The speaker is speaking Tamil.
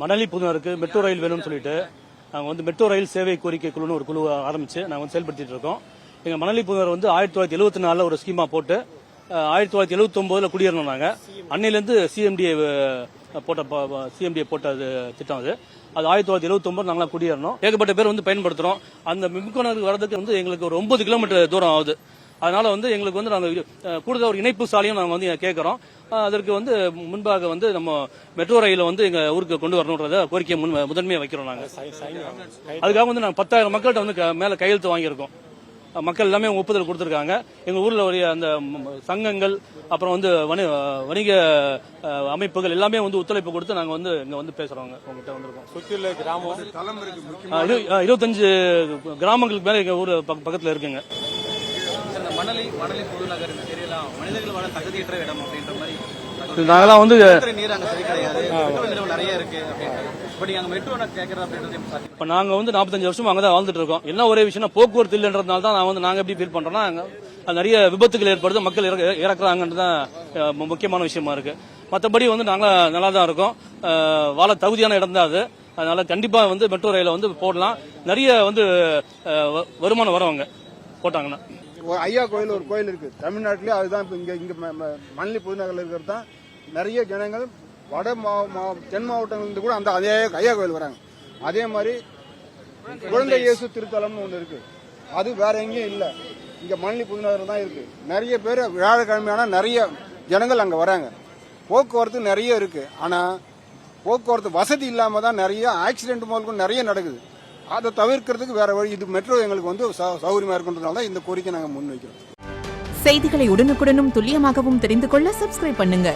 மணலி புதுநகருக்கு மெட்ரோ ரயில் வேணும்னு சொல்லிட்டு நாங்கள் வந்து மெட்ரோ ரயில் சேவை கோரிக்கை குழுன்னு ஒரு குழு ஆரம்பிச்சு நாங்கள் வந்து செயல்படுத்திட்டு இருக்கோம். எங்கள் மணலி புதுநகர் வந்து 1974 ஒரு ஸ்கீமா போட்டு 1979 குடியேறணும். நாங்கள் அன்னையிலேருந்து சிஎம்டிஏ போட்ட திட்டம் அது 1979 நாங்களாம் குடியேறணும். ஏகப்பட்ட பேர் வந்து பயன்படுத்துறோம். அந்த மிம்கோனருக்கு வர்றதுக்கு வந்து எங்களுக்கு ஒரு 9 கிலோமீட்டர் தூரம் ஆகுது. அதனால வந்து எங்களுக்கு வந்து நாங்கள் கூடுதல் ஒரு இணைப்பு சாலையும் நாங்கள் வந்து கேட்கறோம். அதற்கு வந்து முன்பாக வந்து நம்ம மெட்ரோ ரயில வந்து எங்க ஊருக்கு கொண்டு வரணும்ன்றத கோரிக்கையை முதன்மையாக வைக்கிறோம். நாங்கள் அதுக்காக வந்து நாங்கள் 10,000 மக்கள்கிட்ட வந்து மேல கையெழுத்து வாங்கியிருக்கோம். மக்கள் எல்லாமே ஒப்புதல் கொடுத்திருக்காங்க. எங்க ஊர்ல ஒரு அந்த சங்கங்கள் அப்புறம் வந்து வணிக அமைப்புகள் எல்லாமே வந்து ஒத்துழைப்பு கொடுத்து நாங்க வந்து இங்க வந்து பேசுறோம். உங்ககிட்ட வந்திருக்கோம். சுற்றியுள்ள கிராமம் 25 கிராமங்களுக்கு மேல எங்க ஊர் பக்கத்துல இருக்குங்க. மணலி புதுநகர் தெரியலாம் மனிதர்கள் வாழ தகுதியற்ற இடம் அப்படின்ற மாதிரி நாங்களாம் வந்து நீர் அங்க சரி கிடையாது, நிறைய இருக்கு. மெட்ரோ கேட்கறது அப்படின்றது இப்ப நாங்க வந்து 45 வருஷம் அங்கதான் வாழ்ந்துட்டு இருக்கோம். என்ன ஒரே விஷயம் போக்குவரத்து இல்லைன்றதுனால தான் நாங்க எப்படி ஃபீல் பண்றோம்னா நிறைய விபத்துகள் ஏற்படுது, மக்கள் இறக்குறாங்கன்றதான் முக்கியமான விஷயமா இருக்கு. மற்றபடி வந்து நாங்க நல்லா தான் இருக்கோம். வாழ தகுதியான இடம் தான் அது. அதனால கண்டிப்பா வந்து மெட்ரோ ரயில வந்து போடலாம். நிறைய வந்து வருமானம் வரவங்க போட்டாங்கன்னா. ஐயா கோயில் ஒரு கோயில் இருக்கு தமிழ்நாட்டிலே, அதுதான் இங்க மணலி புதுநகர்ல இருக்கிறது தான் நிறைய ஜனங்கள் தென் மாவட்டங்கள்ல கூட அந்த அதே ஐயா கோயில் வராங்க. அதே மாதிரி குழந்தை இயேசு திருத்தலம்னு ஒன்று இருக்கு, அது வேற எங்கேயும் இல்ல, இங்க மணலி புதுநகர் தான் இருக்கு. நிறைய பேர் வியாழக்கிழமையான நிறைய ஜனங்கள் அங்க வராங்க. போக்குவரத்து நிறைய இருக்கு, ஆனா போக்குவரத்து வசதி இல்லாம தான் நிறைய ஆக்சிடென்ட் முதல்ல நிறைய நடக்குது. அதை தவிர்க்கிறதுக்கு வேற வழி, இது மெட்ரோ எங்களுக்கு வந்து சௌகரியமா இருக்குன்றதுனால தான் இந்த கோரிக்கை நாங்கள் முன்வைக்கிறோம். செய்திகளை உடனுக்குடனும் துல்லியமாகவும் தெரிந்து கொள்ள சப்ஸ்கிரைப் பண்ணுங்க.